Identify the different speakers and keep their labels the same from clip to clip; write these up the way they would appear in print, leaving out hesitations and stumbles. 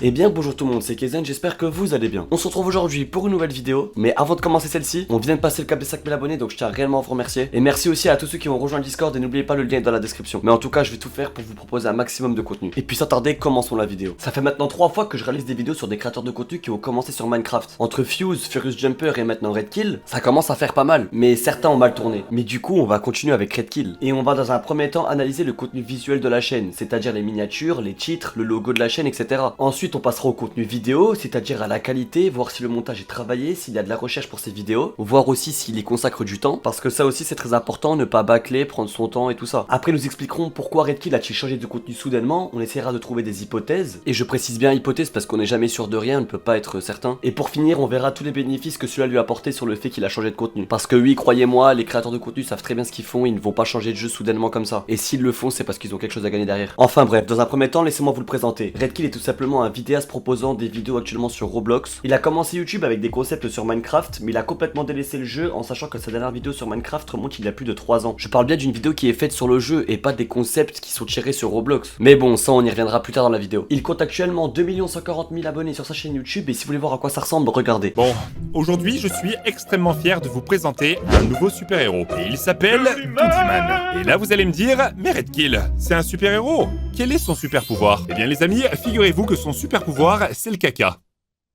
Speaker 1: Eh bien bonjour tout le monde, c'est Kezen, j'espère que vous allez bien. On se retrouve aujourd'hui pour une nouvelle vidéo, mais avant de commencer celle-ci, on vient de passer le cap des 5000 abonnés, donc je tiens réellement à vous remercier. Et merci aussi à tous ceux qui ont rejoint le Discord, et n'oubliez pas, le lien est dans la description. Mais en tout cas, je vais tout faire pour vous proposer un maximum de contenu. Et puis sans tarder, commençons la vidéo. Ça fait maintenant 3 fois que je réalise des vidéos sur des créateurs de contenu qui ont commencé sur Minecraft. Entre Fuse, Furious Jumper et maintenant Redkill, ça commence à faire pas mal, mais certains ont mal tourné. Mais du coup, on va continuer avec Redkill. Et on va dans un premier temps analyser le contenu visuel de la chaîne, c'est-à-dire les miniatures, les titres, le logo de la chaîne, etc. Ensuite, on passera au contenu vidéo, c'est-à-dire à la qualité, voir si le montage est travaillé, s'il y a de la recherche pour ces vidéos, voir aussi s'il y consacre du temps, parce que ça aussi c'est très important, ne pas bâcler, prendre son temps et tout ça. Après nous expliquerons pourquoi Redkill a-t-il changé de contenu soudainement, on essaiera de trouver des hypothèses, et je précise bien hypothèse parce qu'on n'est jamais sûr de rien, on ne peut pas être certain. Et pour finir, on verra tous les bénéfices que cela lui a apporté sur le fait qu'il a changé de contenu. Parce que oui, croyez-moi, les créateurs de contenu savent très bien ce qu'ils font, ils ne vont pas changer de jeu soudainement comme ça. Et s'ils le font, c'est parce qu'ils ont quelque chose à gagner derrière. Enfin bref, dans un premier temps, laissez-moi vous le présenter. Redkill est tout simplement un vidéaste proposant des vidéos actuellement sur Roblox. Il a commencé YouTube avec des concepts sur Minecraft, mais il a complètement délaissé le jeu en sachant que sa dernière vidéo sur Minecraft remonte il y a plus de 3 ans. Je parle bien d'une vidéo qui est faite sur le jeu et pas des concepts qui sont tirés sur Roblox. Mais bon, ça on y reviendra plus tard dans la vidéo. Il compte actuellement 2 140 000 abonnés sur sa chaîne YouTube et si vous voulez voir à quoi ça ressemble, regardez.
Speaker 2: Bon, aujourd'hui je suis extrêmement fier de vous présenter un nouveau super-héros. Et il s'appelle Toutiman. Et là vous allez me dire, mais Redkill, c'est un super-héros. Quel est son super-pouvoir? Eh bien les amis, figurez-vous que son super-pouvoir, c'est le caca.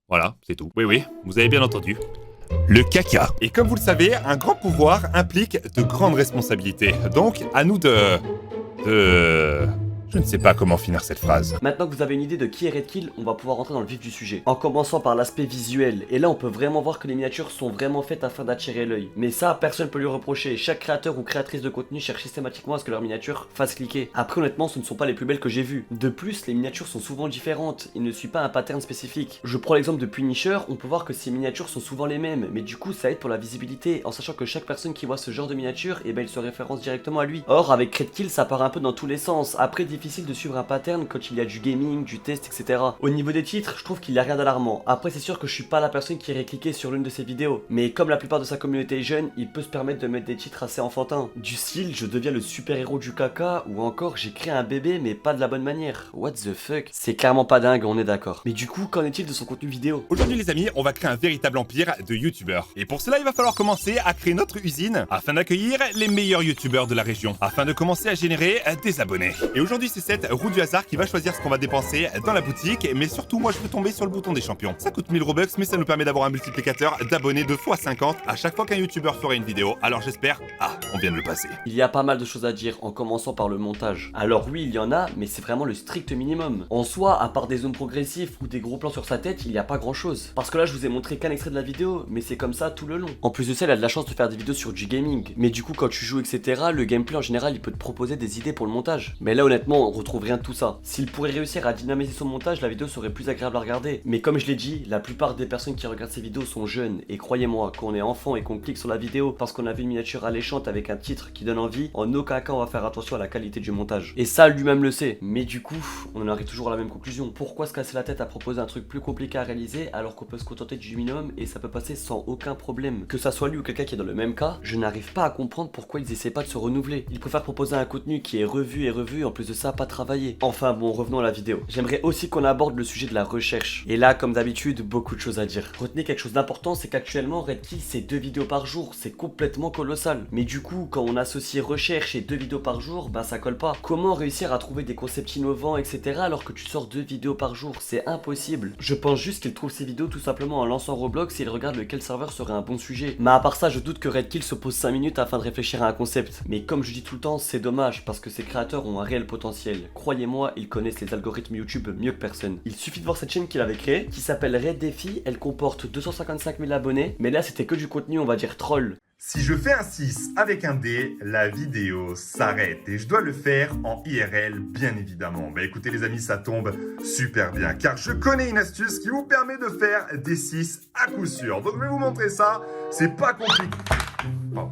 Speaker 2: Voilà, c'est tout. Oui, vous avez bien entendu. Le caca. Et comme vous le savez, un grand pouvoir implique de grandes responsabilités. Donc, à nous Je ne sais pas comment finir cette phrase.
Speaker 1: Maintenant que vous avez une idée de qui est Redkill, on va pouvoir rentrer dans le vif du sujet. En commençant par l'aspect visuel, et là on peut vraiment voir que les miniatures sont vraiment faites afin d'attirer l'œil. Mais ça, personne peut lui reprocher, chaque créateur ou créatrice de contenu cherche systématiquement à ce que leurs miniatures fassent cliquer. Après honnêtement, ce ne sont pas les plus belles que j'ai vues. De plus, les miniatures sont souvent différentes, il ne suit pas un pattern spécifique. Je prends l'exemple de Punisher, on peut voir que ces miniatures sont souvent les mêmes, mais du coup ça aide pour la visibilité, en sachant que chaque personne qui voit ce genre de miniature, et ben il se référence directement à lui. Or avec Redkill ça part un peu dans tous les sens, après difficile de suivre un pattern quand il y a du gaming, du test, etc. Au niveau des titres, je trouve qu'il n'y a rien d'alarmant. Après, c'est sûr que je suis pas la personne qui irait cliquer sur l'une de ses vidéos. Mais comme la plupart de sa communauté est jeune, il peut se permettre de mettre des titres assez enfantins. Du style, je deviens le super-héros du caca, ou encore j'ai créé un bébé mais pas de la bonne manière. What the fuck? C'est clairement pas dingue, on est d'accord. Mais du coup, qu'en est-il de son contenu vidéo?
Speaker 2: Aujourd'hui les amis, on va créer un véritable empire de youtubeurs. Et pour cela, il va falloir commencer à créer notre usine afin d'accueillir les meilleurs youtubeurs de la région, afin de commencer à générer des abonnés. Et aujourd'hui, c'est cette roue du hasard qui va choisir ce qu'on va dépenser dans la boutique, mais surtout moi je peux tomber sur le bouton des champions. Ça coûte 1000 Robux, mais ça nous permet d'avoir un multiplicateur d'abonnés de x50 à chaque fois qu'un youtubeur fera une vidéo. Alors j'espère... Ah, on vient de le passer.
Speaker 1: Il y a pas mal de choses à dire, en commençant par le montage. Alors oui, il y en a, mais c'est vraiment le strict minimum. En soi, à part des zones progressives ou des gros plans sur sa tête, il n'y a pas grand chose. Parce que là, je vous ai montré qu'un extrait de la vidéo, mais c'est comme ça tout le long. En plus de ça, il a de la chance de faire des vidéos sur du gaming. Mais du coup, quand tu joues, etc., le gameplay en général, il peut te proposer des idées pour le montage. Mais là, honnêtement, on retrouve rien de tout ça. S'il pourrait réussir à dynamiser son montage, la vidéo serait plus agréable à regarder. Mais comme je l'ai dit, la plupart des personnes qui regardent ces vidéos sont jeunes. Et croyez-moi, quand on est enfant et qu'on clique sur la vidéo parce qu'on a vu une miniature alléchante avec un titre qui donne envie, en aucun cas on va faire attention à la qualité du montage. Et ça, lui-même le sait. Mais du coup, on en arrive toujours à la même conclusion. Pourquoi se casser la tête à proposer un truc plus compliqué à réaliser alors qu'on peut se contenter du minimum et ça peut passer sans aucun problème? Que ça soit lui ou quelqu'un qui est dans le même cas, je n'arrive pas à comprendre pourquoi ils essaient pas de se renouveler. Ils préfèrent proposer un contenu qui est revu et revu, en plus de ça, pas travaillé. Enfin bon, revenons à la vidéo. J'aimerais aussi qu'on aborde le sujet de la recherche. Et là, comme d'habitude, beaucoup de choses à dire. Retenez quelque chose d'important, c'est qu'actuellement, Redkill, c'est 2 vidéos par jour. C'est complètement colossal. Mais du coup, quand on associe recherche et 2 vidéos par jour, ben ça colle pas. Comment réussir à trouver des concepts innovants, etc. alors que tu sors 2 vidéos par jour? C'est impossible. Je pense juste qu'il trouve ces vidéos tout simplement en lançant Roblox et il regarde lequel serveur serait un bon sujet. Mais à part ça, je doute que Redkill se pose 5 minutes afin de réfléchir à un concept. Mais comme je dis tout le temps, c'est dommage parce que ces créateurs ont un réel potentiel. Croyez-moi, ils connaissent les algorithmes YouTube mieux que personne. Il suffit de voir cette chaîne qu'il avait créée, qui s'appelle Red Défi, elle comporte 255 000 abonnés, mais là c'était que du contenu on va dire troll.
Speaker 3: Si je fais un 6 avec un dé, la vidéo s'arrête et je dois le faire en IRL bien évidemment. Bah écoutez les amis, ça tombe super bien car je connais une astuce qui vous permet de faire des 6 à coup sûr. Donc je vais vous montrer ça, c'est pas compliqué. Pardon.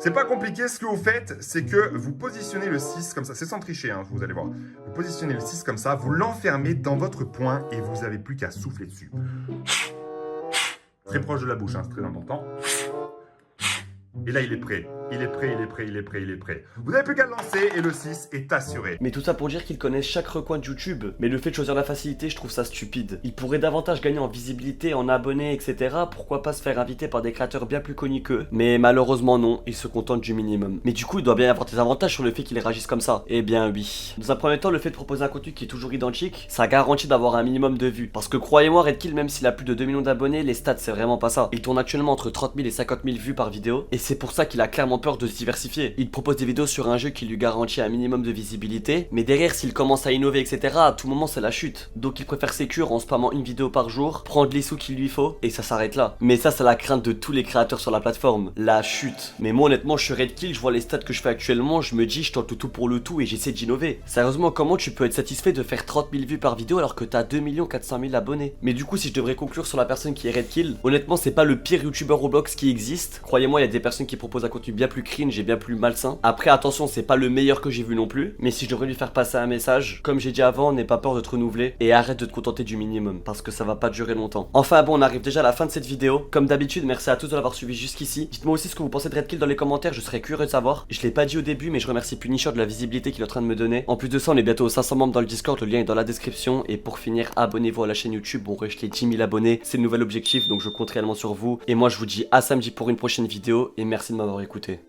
Speaker 3: C'est pas compliqué, ce que vous faites, c'est que vous positionnez le 6 comme ça, c'est sans tricher, hein, vous allez voir. Vous positionnez le 6 comme ça, vous l'enfermez dans votre poing et vous n'avez plus qu'à souffler dessus. Très proche de la bouche, hein, c'est très important. Et là, il est prêt. Il est prêt, il est prêt, il est prêt, il est prêt. Vous n'avez plus qu'à le lancer et le 6 est assuré.
Speaker 1: Mais tout ça pour dire qu'ils connaissent chaque recoin de YouTube. Mais le fait de choisir la facilité, je trouve ça stupide. Ils pourraient davantage gagner en visibilité, en abonnés, etc. Pourquoi pas se faire inviter par des créateurs bien plus connus qu'eux? Mais malheureusement non, ils se contentent du minimum. Mais du coup, il doit bien y avoir des avantages sur le fait qu'ils réagissent comme ça. Eh bien oui. Dans un premier temps, le fait de proposer un contenu qui est toujours identique, ça garantit d'avoir un minimum de vues. Parce que croyez-moi, Redkill, même s'il a plus de 2 millions d'abonnés, les stats c'est vraiment pas ça. Il tourne actuellement entre 30 000 et 50 000 vues par vidéo. Et c'est pour ça qu'il a clairement peur de se diversifier. Il propose des vidéos sur un jeu qui lui garantit un minimum de visibilité, mais derrière s'il commence à innover etc, à tout moment c'est la chute. Donc il préfère sécure en spammant une vidéo par jour, prendre les sous qu'il lui faut, et ça s'arrête là. Mais ça c'est la crainte de tous les créateurs sur la plateforme, la chute. Mais moi honnêtement je suis Redkill, je vois les stats que je fais actuellement, je me dis je tente le tout pour le tout et j'essaie d'innover. Sérieusement comment tu peux être satisfait de faire 30 000 vues par vidéo alors que t'as 2 400 000 abonnés? Mais du coup si je devrais conclure sur la personne qui est Redkill, honnêtement c'est pas le pire youtubeur Roblox qui existe. Croyez-moi il y a des personnes qui proposent un contenu bien plus cringe et bien plus malsain. Après attention c'est pas le meilleur que j'ai vu non plus, mais si je devrais lui faire passer un message, comme j'ai dit avant, n'aie pas peur de te renouveler et arrête de te contenter du minimum parce que ça va pas durer longtemps. Enfin bon on arrive déjà à la fin de cette vidéo. Comme d'habitude merci à tous de l'avoir suivi jusqu'ici. Dites-moi aussi ce que vous pensez de Redkill dans les commentaires, je serais curieux de savoir. Je l'ai pas dit au début mais je remercie Punisher de la visibilité qu'il est en train de me donner. En plus de ça on est bientôt aux 500 membres dans le Discord, le lien est dans la description. Et pour finir abonnez-vous à la chaîne YouTube, on rush les 10 000 abonnés, c'est le nouvel objectif donc je compte réellement sur vous. Et moi je vous dis à samedi pour une prochaine vidéo et merci de m'avoir écouté.